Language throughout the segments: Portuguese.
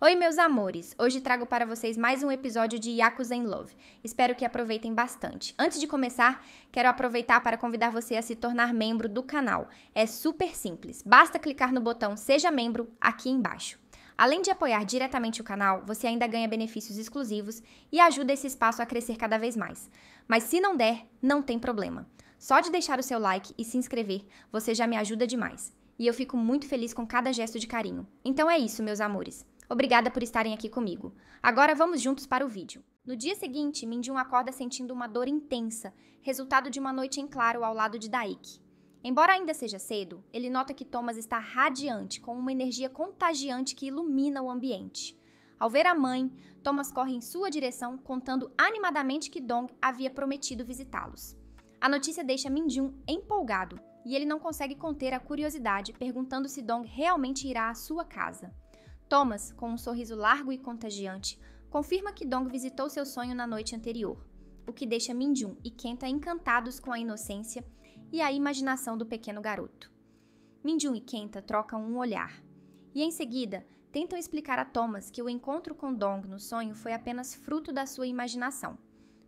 Oi, meus amores! Hoje trago para vocês mais um episódio de Yakuza in Love. Espero que aproveitem bastante. Antes de começar, quero aproveitar para convidar você a se tornar membro do canal. É super simples, basta clicar no botão Seja Membro aqui embaixo. Além de apoiar diretamente o canal, você ainda ganha benefícios exclusivos e ajuda esse espaço a crescer cada vez mais. Mas se não der, não tem problema. Só de deixar o seu like e se inscrever, você já me ajuda demais. E eu fico muito feliz com cada gesto de carinho. Então é isso, meus amores. Obrigada por estarem aqui comigo. Agora vamos juntos para o vídeo. No dia seguinte, Min-jun acorda sentindo uma dor intensa, resultado de uma noite em claro ao lado de Daiki. Embora ainda seja cedo, ele nota que Thomas está radiante, com uma energia contagiante que ilumina o ambiente. Ao ver a mãe, Thomas corre em sua direção, contando animadamente que Dong havia prometido visitá-los. A notícia deixa Min-jun empolgado, e ele não consegue conter a curiosidade, perguntando se Dong realmente irá à sua casa. Thomas, com um sorriso largo e contagiante, confirma que Dong visitou seu sonho na noite anterior, o que deixa Min-jun e Kenta encantados com a inocência e a imaginação do pequeno garoto. Min-jun e Kenta trocam um olhar, e em seguida tentam explicar a Thomas que o encontro com Dong no sonho foi apenas fruto da sua imaginação.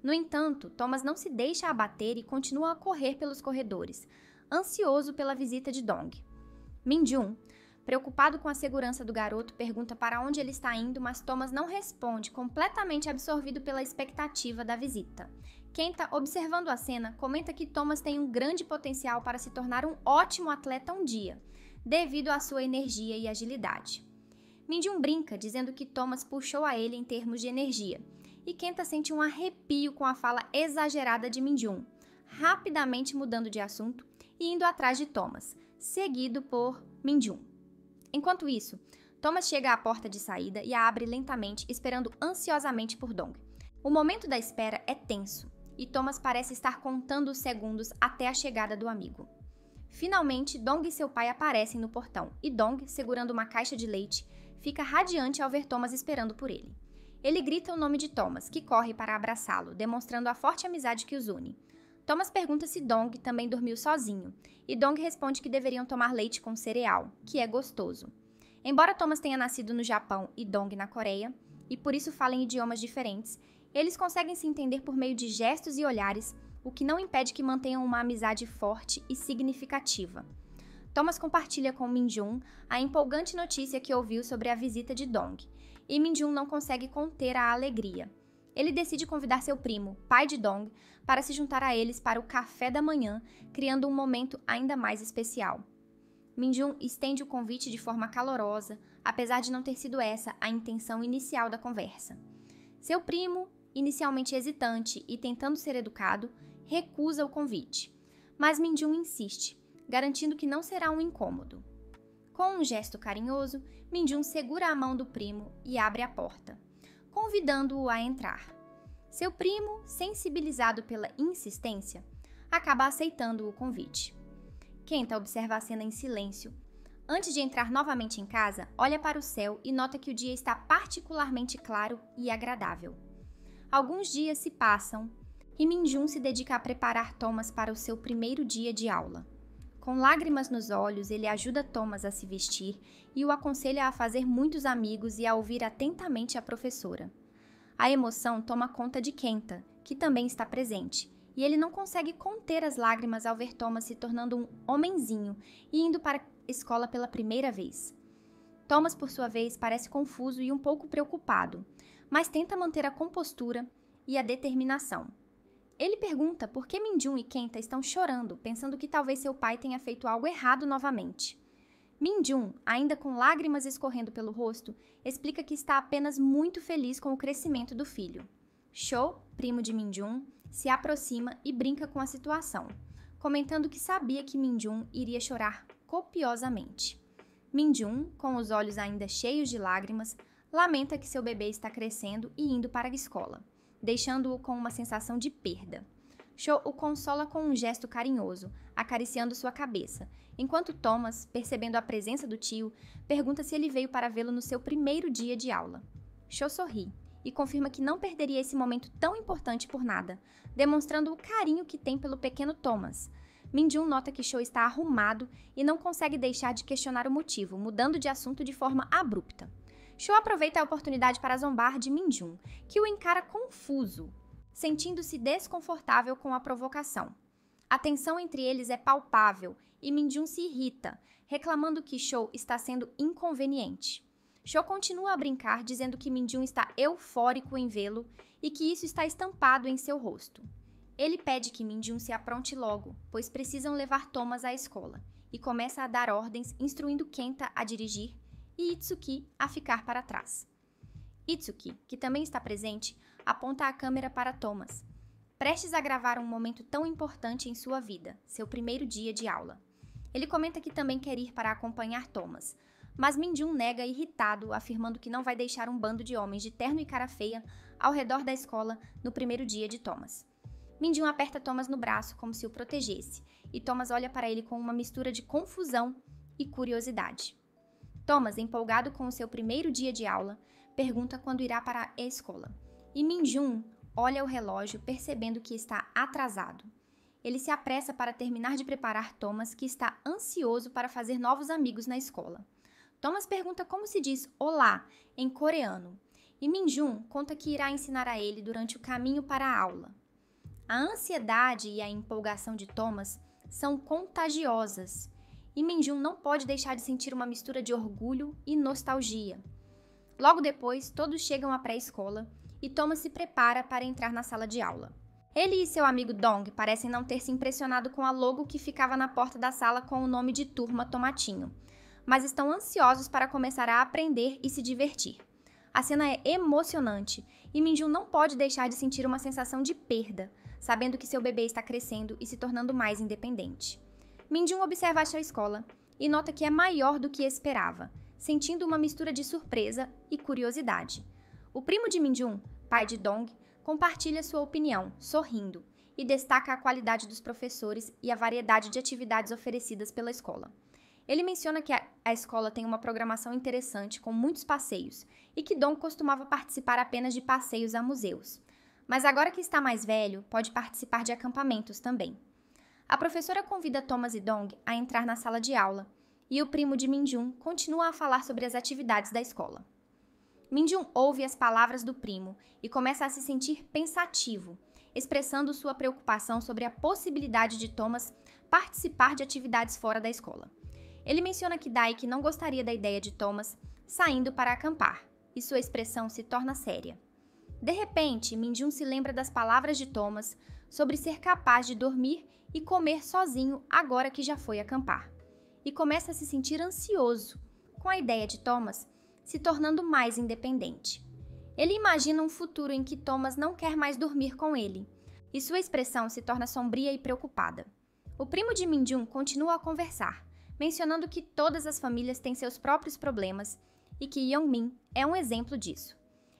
No entanto, Thomas não se deixa abater e continua a correr pelos corredores, ansioso pela visita de Dong. Min-jun, preocupado com a segurança do garoto, pergunta para onde ele está indo, mas Thomas não responde, completamente absorvido pela expectativa da visita. Kenta, observando a cena, comenta que Thomas tem um grande potencial para se tornar um ótimo atleta um dia, devido à sua energia e agilidade. Min-jun brinca, dizendo que Thomas puxou a ele em termos de energia, e Kenta sente um arrepio com a fala exagerada de Min-jun, rapidamente mudando de assunto e indo atrás de Thomas, seguido por Min-jun. Enquanto isso, Thomas chega à porta de saída e a abre lentamente, esperando ansiosamente por Dong. O momento da espera é tenso, e Thomas parece estar contando os segundos até a chegada do amigo. Finalmente, Dong e seu pai aparecem no portão, e Dong, segurando uma caixa de leite, fica radiante ao ver Thomas esperando por ele. Ele grita o nome de Thomas, que corre para abraçá-lo, demonstrando a forte amizade que os une. Thomas pergunta se Dong também dormiu sozinho, e Dong responde que deveriam tomar leite com cereal, que é gostoso. Embora Thomas tenha nascido no Japão e Dong na Coreia, e por isso falem idiomas diferentes, eles conseguem se entender por meio de gestos e olhares, o que não impede que mantenham uma amizade forte e significativa. Thomas compartilha com Min-jun a empolgante notícia que ouviu sobre a visita de Dong, e Min-jun não consegue conter a alegria. Ele decide convidar seu primo, pai de Dong, para se juntar a eles para o café da manhã, criando um momento ainda mais especial. Min-jun estende o convite de forma calorosa, apesar de não ter sido essa a intenção inicial da conversa. Seu primo, inicialmente hesitante e tentando ser educado, recusa o convite, mas Min-jun insiste, garantindo que não será um incômodo. Com um gesto carinhoso, Min-jun segura a mão do primo e abre a porta, convidando-o a entrar. Seu primo, sensibilizado pela insistência, acaba aceitando o convite. Kenta observa a cena em silêncio. Antes de entrar novamente em casa, olha para o céu e nota que o dia está particularmente claro e agradável. Alguns dias se passam e Min-jun se dedica a preparar Thomas para o seu primeiro dia de aula. Com lágrimas nos olhos, ele ajuda Thomas a se vestir e o aconselha a fazer muitos amigos e a ouvir atentamente a professora. A emoção toma conta de Kenta, que também está presente, e ele não consegue conter as lágrimas ao ver Thomas se tornando um homenzinho e indo para a escola pela primeira vez. Thomas, por sua vez, parece confuso e um pouco preocupado, mas tenta manter a compostura e a determinação. Ele pergunta por que Min-jun e Kenta estão chorando, pensando que talvez seu pai tenha feito algo errado novamente. Min-jun, ainda com lágrimas escorrendo pelo rosto, explica que está apenas muito feliz com o crescimento do filho. Sho, primo de Min-jun, se aproxima e brinca com a situação, comentando que sabia que Min-jun iria chorar copiosamente. Min-jun, com os olhos ainda cheios de lágrimas, lamenta que seu bebê está crescendo e indo para a escola, deixando-o com uma sensação de perda. Sho o consola com um gesto carinhoso, acariciando sua cabeça, enquanto Thomas, percebendo a presença do tio, pergunta se ele veio para vê-lo no seu primeiro dia de aula. Sho sorri e confirma que não perderia esse momento tão importante por nada, demonstrando o carinho que tem pelo pequeno Thomas. Min-jun nota que Sho está arrumado e não consegue deixar de questionar o motivo, mudando de assunto de forma abrupta. Cho aproveita a oportunidade para zombar de Minjun, que o encara confuso, sentindo-se desconfortável com a provocação. A tensão entre eles é palpável e Minjun se irrita, reclamando que Cho está sendo inconveniente. Cho continua a brincar, dizendo que Minjun está eufórico em vê-lo e que isso está estampado em seu rosto. Ele pede que Minjun se apronte logo, pois precisam levar Thomas à escola, e começa a dar ordens, instruindo Kenta a dirigir e Itsuki a ficar para trás. Itsuki, que também está presente, aponta a câmera para Thomas, prestes a gravar um momento tão importante em sua vida, seu primeiro dia de aula. Ele comenta que também quer ir para acompanhar Thomas, mas Minjun nega irritado, afirmando que não vai deixar um bando de homens de terno e cara feia ao redor da escola no primeiro dia de Thomas. Minjun aperta Thomas no braço como se o protegesse, e Thomas olha para ele com uma mistura de confusão e curiosidade. Thomas, empolgado com o seu primeiro dia de aula, pergunta quando irá para a escola, e Minjun olha o relógio, percebendo que está atrasado. Ele se apressa para terminar de preparar Thomas, que está ansioso para fazer novos amigos na escola. Thomas pergunta como se diz olá em coreano, e Minjun conta que irá ensinar a ele durante o caminho para a aula. A ansiedade e a empolgação de Thomas são contagiosas, e Minjun não pode deixar de sentir uma mistura de orgulho e nostalgia. Logo depois, todos chegam à pré-escola e Thomas se prepara para entrar na sala de aula. Ele e seu amigo Dong parecem não ter se impressionado com a logo que ficava na porta da sala com o nome de Turma Tomatinho, mas estão ansiosos para começar a aprender e se divertir. A cena é emocionante e Minjun não pode deixar de sentir uma sensação de perda, sabendo que seu bebê está crescendo e se tornando mais independente. Minjun observa a escola e nota que é maior do que esperava, sentindo uma mistura de surpresa e curiosidade. O primo de Minjun, pai de Dong, compartilha sua opinião, sorrindo, e destaca a qualidade dos professores e a variedade de atividades oferecidas pela escola. Ele menciona que a escola tem uma programação interessante com muitos passeios e que Dong costumava participar apenas de passeios a museus. Mas agora que está mais velho, pode participar de acampamentos também. A professora convida Thomas e Dong a entrar na sala de aula e o primo de Minjun continua a falar sobre as atividades da escola. Minjun ouve as palavras do primo e começa a se sentir pensativo, expressando sua preocupação sobre a possibilidade de Thomas participar de atividades fora da escola. Ele menciona que Daiki não gostaria da ideia de Thomas saindo para acampar, e sua expressão se torna séria. De repente, Minjun se lembra das palavras de Thomas sobre ser capaz de dormir e comer sozinho agora que já foi acampar, e começa a se sentir ansioso com a ideia de Thomas se tornando mais independente. Ele imagina um futuro em que Thomas não quer mais dormir com ele, e sua expressão se torna sombria e preocupada. O primo de Minjun continua a conversar, mencionando que todas as famílias têm seus próprios problemas e que Yeongmin é um exemplo disso.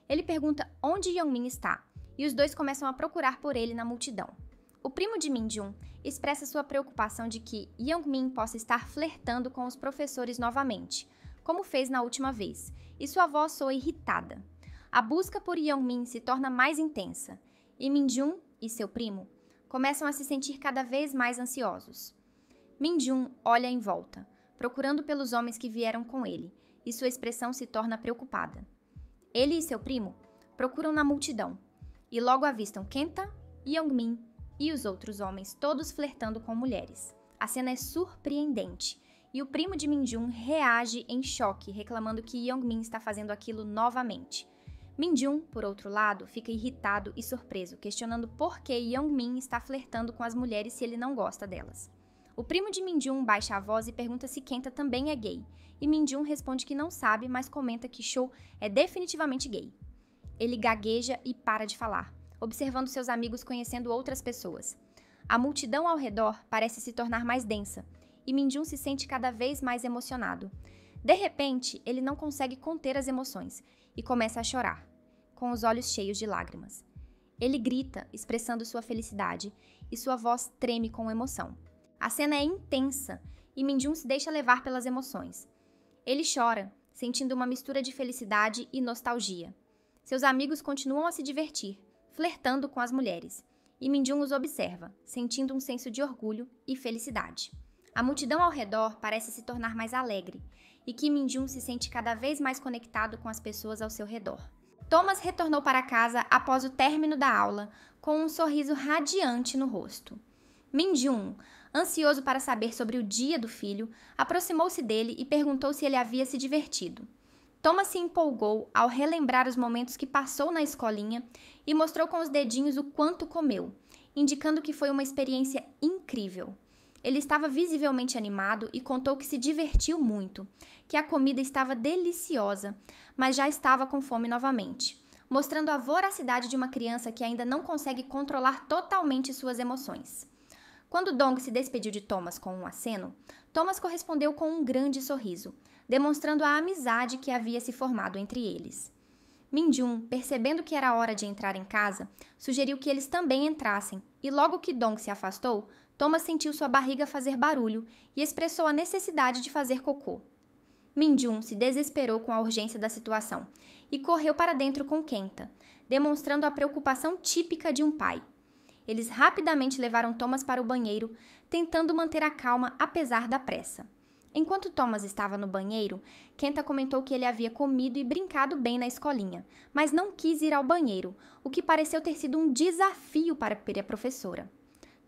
Ele pergunta onde Yeongmin está, e os dois começam a procurar por ele na multidão. O primo de Minjun expressa sua preocupação de que Yeongmin possa estar flertando com os professores novamente, como fez na última vez, e sua voz soa irritada. A busca por Yeongmin se torna mais intensa, e Minjun e seu primo começam a se sentir cada vez mais ansiosos. Minjun olha em volta, procurando pelos homens que vieram com ele, e sua expressão se torna preocupada. Ele e seu primo procuram na multidão, e logo avistam Kenta, Yeongmin e os outros homens, todos flertando com mulheres. A cena é surpreendente, e o primo de Minjun reage em choque, reclamando que Yeongmin está fazendo aquilo novamente. Minjun, por outro lado, fica irritado e surpreso, questionando por que Yeongmin está flertando com as mulheres se ele não gosta delas. O primo de Minjun baixa a voz e pergunta se Kenta também é gay, e Minjun responde que não sabe, mas comenta que Cho é definitivamente gay. Ele gagueja e para de falar, observando seus amigos conhecendo outras pessoas. A multidão ao redor parece se tornar mais densa, e Minjun se sente cada vez mais emocionado. De repente, ele não consegue conter as emoções e começa a chorar, com os olhos cheios de lágrimas. Ele grita, expressando sua felicidade, e sua voz treme com emoção. A cena é intensa e Minjun se deixa levar pelas emoções. Ele chora, sentindo uma mistura de felicidade e nostalgia. Seus amigos continuam a se divertir, flertando com as mulheres, e Minjun os observa, sentindo um senso de orgulho e felicidade. A multidão ao redor parece se tornar mais alegre, e que Min-jun se sente cada vez mais conectado com as pessoas ao seu redor. Thomas retornou para casa após o término da aula, com um sorriso radiante no rosto. Min-jun, ansioso para saber sobre o dia do filho, aproximou-se dele e perguntou se ele havia se divertido. Thomas se empolgou ao relembrar os momentos que passou na escolinha e mostrou com os dedinhos o quanto comeu, indicando que foi uma experiência incrível. Ele estava visivelmente animado e contou que se divertiu muito, que a comida estava deliciosa, mas já estava com fome novamente, mostrando a voracidade de uma criança que ainda não consegue controlar totalmente suas emoções. Quando Dong se despediu de Thomas com um aceno, Thomas correspondeu com um grande sorriso, demonstrando a amizade que havia se formado entre eles. Min-jun, percebendo que era hora de entrar em casa, sugeriu que eles também entrassem, e logo que Dong se afastou, Thomas sentiu sua barriga fazer barulho e expressou a necessidade de fazer cocô. Min-jun se desesperou com a urgência da situação e correu para dentro com Kenta, demonstrando a preocupação típica de um pai. Eles rapidamente levaram Thomas para o banheiro, tentando manter a calma apesar da pressa. Enquanto Thomas estava no banheiro, Kenta comentou que ele havia comido e brincado bem na escolinha, mas não quis ir ao banheiro, o que pareceu ter sido um desafio para a professora.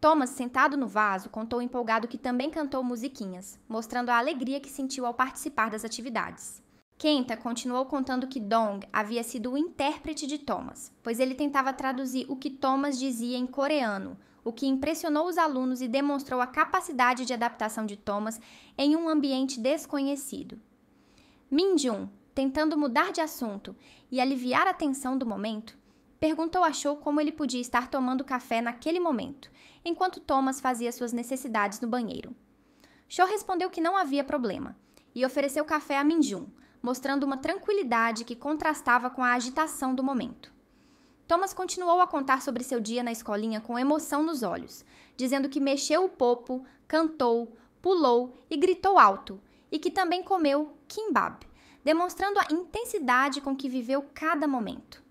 Thomas, sentado no vaso, contou empolgado que também cantou musiquinhas, mostrando a alegria que sentiu ao participar das atividades. Kenta continuou contando que Dong havia sido o intérprete de Thomas, pois ele tentava traduzir o que Thomas dizia em coreano, o que impressionou os alunos e demonstrou a capacidade de adaptação de Thomas em um ambiente desconhecido. Min-jun, tentando mudar de assunto e aliviar a tensão do momento, perguntou a Cho como ele podia estar tomando café naquele momento, enquanto Thomas fazia suas necessidades no banheiro. Cho respondeu que não havia problema e ofereceu café a Min-jun, mostrando uma tranquilidade que contrastava com a agitação do momento. Thomas continuou a contar sobre seu dia na escolinha com emoção nos olhos, dizendo que mexeu o popo, cantou, pulou e gritou alto, e que também comeu kimbap, demonstrando a intensidade com que viveu cada momento.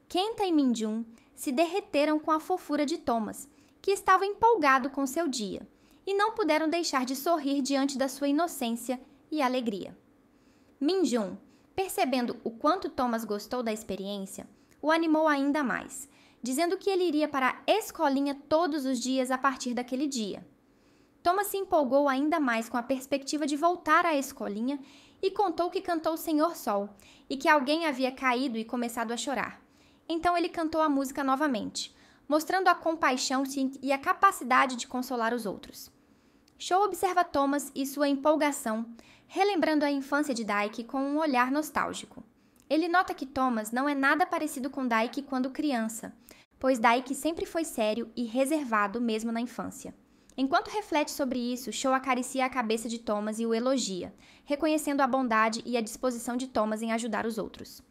Kenta e Min-jun se derreteram com a fofura de Thomas, que estava empolgado com seu dia, e não puderam deixar de sorrir diante da sua inocência e alegria. Min-jun, percebendo o quanto Thomas gostou da experiência, o animou ainda mais, dizendo que ele iria para a escolinha todos os dias a partir daquele dia. Thomas se empolgou ainda mais com a perspectiva de voltar à escolinha e contou que cantou Senhor Sol e que alguém havia caído e começado a chorar. Então ele cantou a música novamente, mostrando a compaixão e a capacidade de consolar os outros. Cho observa Thomas e sua empolgação, relembrando a infância de Daiki com um olhar nostálgico. Ele nota que Thomas não é nada parecido com Daiki quando criança, pois Daiki sempre foi sério e reservado mesmo na infância. Enquanto reflete sobre isso, Cho acaricia a cabeça de Thomas e o elogia, reconhecendo a bondade e a disposição de Thomas em ajudar os outros.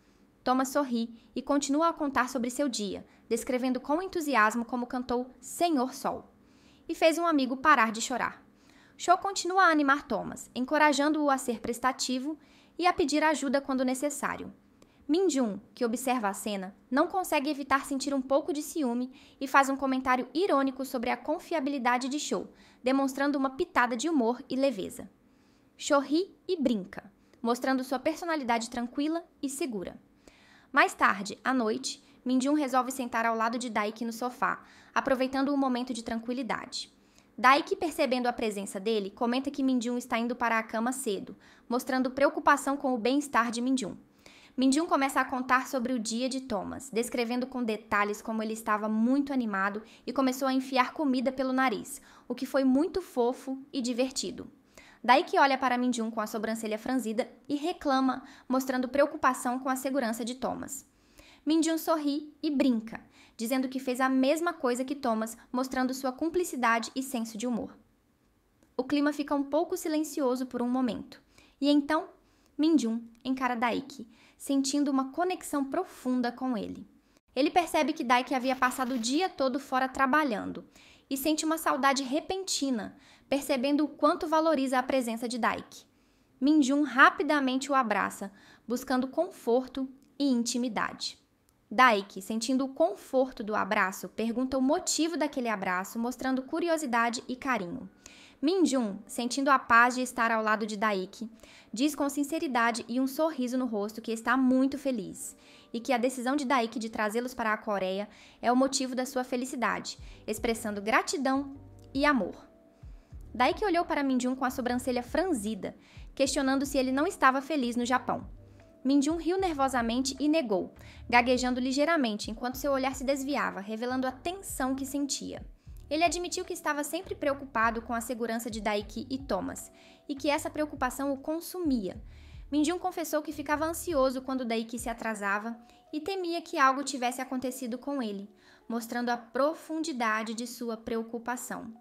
Thomas sorri e continua a contar sobre seu dia, descrevendo com entusiasmo como cantou Senhor Sol, e fez um amigo parar de chorar. Cho continua a animar Thomas, encorajando-o a ser prestativo e a pedir ajuda quando necessário. Min-jun, que observa a cena, não consegue evitar sentir um pouco de ciúme e faz um comentário irônico sobre a confiabilidade de Cho, demonstrando uma pitada de humor e leveza. Cho ri e brinca, mostrando sua personalidade tranquila e segura. Mais tarde, à noite, Min-jun resolve sentar ao lado de Daiki no sofá, aproveitando um momento de tranquilidade. Daiki, percebendo a presença dele, comenta que Min-jun está indo para a cama cedo, mostrando preocupação com o bem-estar de Min-jun. Min-jun começa a contar sobre o dia de Thomas, descrevendo com detalhes como ele estava muito animado e começou a enfiar comida pelo nariz, o que foi muito fofo e divertido. Daiki olha para Min-jun com a sobrancelha franzida e reclama, mostrando preocupação com a segurança de Thomas. Min-jun sorri e brinca, dizendo que fez a mesma coisa que Thomas, mostrando sua cumplicidade e senso de humor. O clima fica um pouco silencioso por um momento, e então Min-jun encara Daiki, sentindo uma conexão profunda com ele. Ele percebe que Daiki havia passado o dia todo fora trabalhando e sente uma saudade repentina, percebendo o quanto valoriza a presença de Daiki. Min-jun rapidamente o abraça, buscando conforto e intimidade. Daiki, sentindo o conforto do abraço, pergunta o motivo daquele abraço, mostrando curiosidade e carinho. Minjun, sentindo a paz de estar ao lado de Daiki, diz com sinceridade e um sorriso no rosto que está muito feliz e que a decisão de Daiki de trazê-los para a Coreia é o motivo da sua felicidade, expressando gratidão e amor. Daiki olhou para Minjun com a sobrancelha franzida, questionando se ele não estava feliz no Japão. Minjun riu nervosamente e negou, gaguejando ligeiramente enquanto seu olhar se desviava, revelando a tensão que sentia. Ele admitiu que estava sempre preocupado com a segurança de Daiki e Thomas, e que essa preocupação o consumia. Minjun confessou que ficava ansioso quando Daiki se atrasava e temia que algo tivesse acontecido com ele, mostrando a profundidade de sua preocupação.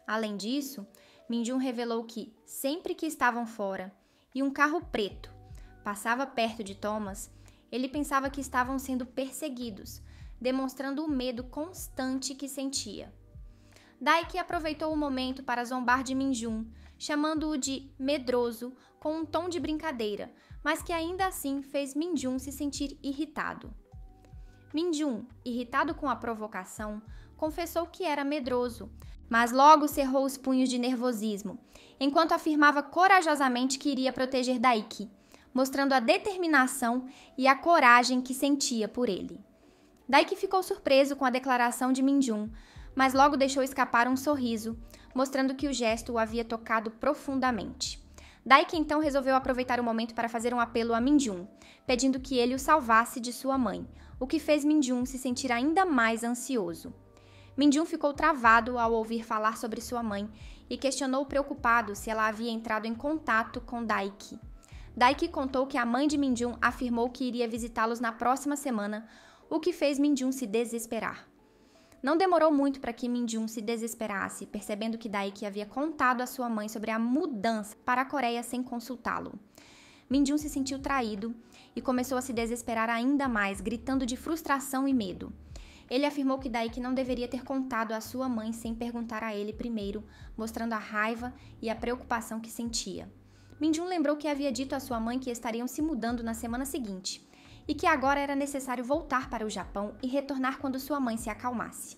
Além disso, Minjun revelou que, sempre que estavam fora e um carro preto passava perto de Thomas, ele pensava que estavam sendo perseguidos, demonstrando o medo constante que sentia. Daiki aproveitou o momento para zombar de Minjun, chamando-o de medroso com um tom de brincadeira, mas que ainda assim fez Minjun se sentir irritado. Minjun, irritado com a provocação, confessou que era medroso, mas logo cerrou os punhos de nervosismo, enquanto afirmava corajosamente que iria proteger Daiki, mostrando a determinação e a coragem que sentia por ele. Daiki ficou surpreso com a declaração de Minjun, mas logo deixou escapar um sorriso, mostrando que o gesto o havia tocado profundamente. Daiki então resolveu aproveitar o momento para fazer um apelo a Minjun, pedindo que ele o salvasse de sua mãe, o que fez Minjun se sentir ainda mais ansioso. Minjun ficou travado ao ouvir falar sobre sua mãe e questionou preocupado se ela havia entrado em contato com Daiki. Daiki contou que a mãe de Minjun afirmou que iria visitá-los na próxima semana, o que fez Minjun se desesperar. Não demorou muito para que Minjun se desesperasse, percebendo que Daiki havia contado à sua mãe sobre a mudança para a Coreia sem consultá-lo. Minjun se sentiu traído e começou a se desesperar ainda mais, gritando de frustração e medo. Ele afirmou que Daiki não deveria ter contado à sua mãe sem perguntar a ele primeiro, mostrando a raiva e a preocupação que sentia. Minjun lembrou que havia dito à sua mãe que estariam se mudando na semana seguinte e que agora era necessário voltar para o Japão e retornar quando sua mãe se acalmasse.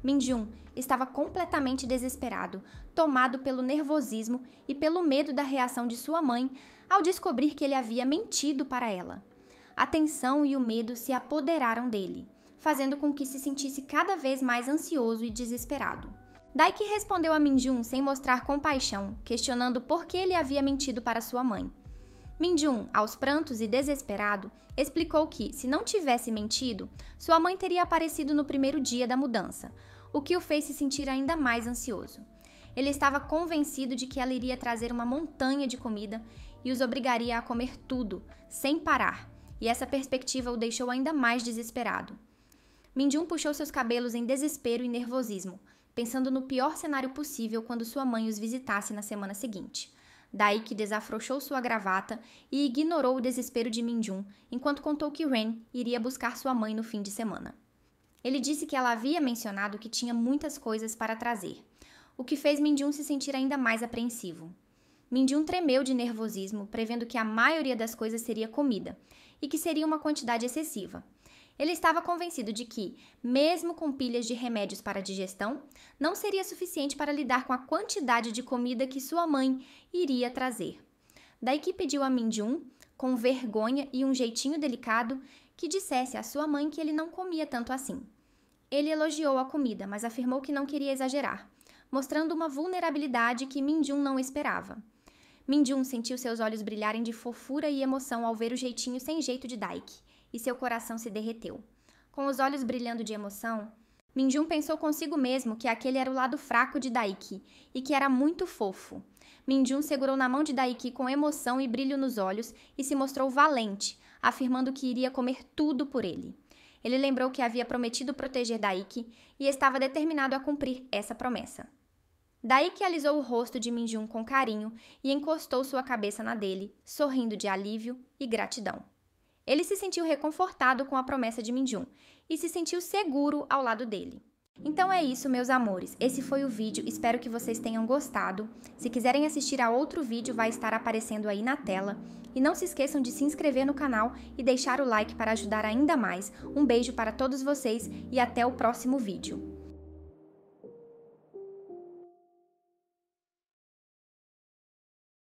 Minjun estava completamente desesperado, tomado pelo nervosismo e pelo medo da reação de sua mãe ao descobrir que ele havia mentido para ela. A tensão e o medo se apoderaram dele, fazendo com que se sentisse cada vez mais ansioso e desesperado. Daiki respondeu a Minjun sem mostrar compaixão, questionando por que ele havia mentido para sua mãe. Minjun, aos prantos e desesperado, explicou que, se não tivesse mentido, sua mãe teria aparecido no primeiro dia da mudança, o que o fez se sentir ainda mais ansioso. Ele estava convencido de que ela iria trazer uma montanha de comida e os obrigaria a comer tudo, sem parar, e essa perspectiva o deixou ainda mais desesperado. Minjun puxou seus cabelos em desespero e nervosismo, pensando no pior cenário possível quando sua mãe os visitasse na semana seguinte. Daiki desafrouxou sua gravata e ignorou o desespero de Minjun, enquanto contou que Ren iria buscar sua mãe no fim de semana. Ele disse que ela havia mencionado que tinha muitas coisas para trazer, o que fez Minjun se sentir ainda mais apreensivo. Minjun tremeu de nervosismo, prevendo que a maioria das coisas seria comida, e que seria uma quantidade excessiva. Ele estava convencido de que, mesmo com pilhas de remédios para digestão, não seria suficiente para lidar com a quantidade de comida que sua mãe iria trazer. Daiki pediu a Minjun, com vergonha e um jeitinho delicado, que dissesse à sua mãe que ele não comia tanto assim. Ele elogiou a comida, mas afirmou que não queria exagerar, mostrando uma vulnerabilidade que Minjun não esperava. Minjun sentiu seus olhos brilharem de fofura e emoção ao ver o jeitinho sem jeito de Daiki, e seu coração se derreteu. Com os olhos brilhando de emoção, Minjun pensou consigo mesmo que aquele era o lado fraco de Daiki e que era muito fofo. Minjun segurou na mão de Daiki com emoção e brilho nos olhos e se mostrou valente, afirmando que iria comer tudo por ele. Ele lembrou que havia prometido proteger Daiki e estava determinado a cumprir essa promessa. Daiki alisou o rosto de Minjun com carinho e encostou sua cabeça na dele, sorrindo de alívio e gratidão. Ele se sentiu reconfortado com a promessa de Minjun e se sentiu seguro ao lado dele. Então é isso, meus amores. Esse foi o vídeo. Espero que vocês tenham gostado. Se quiserem assistir a outro vídeo, vai estar aparecendo aí na tela. E não se esqueçam de se inscrever no canal e deixar o like para ajudar ainda mais. Um beijo para todos vocês e até o próximo vídeo.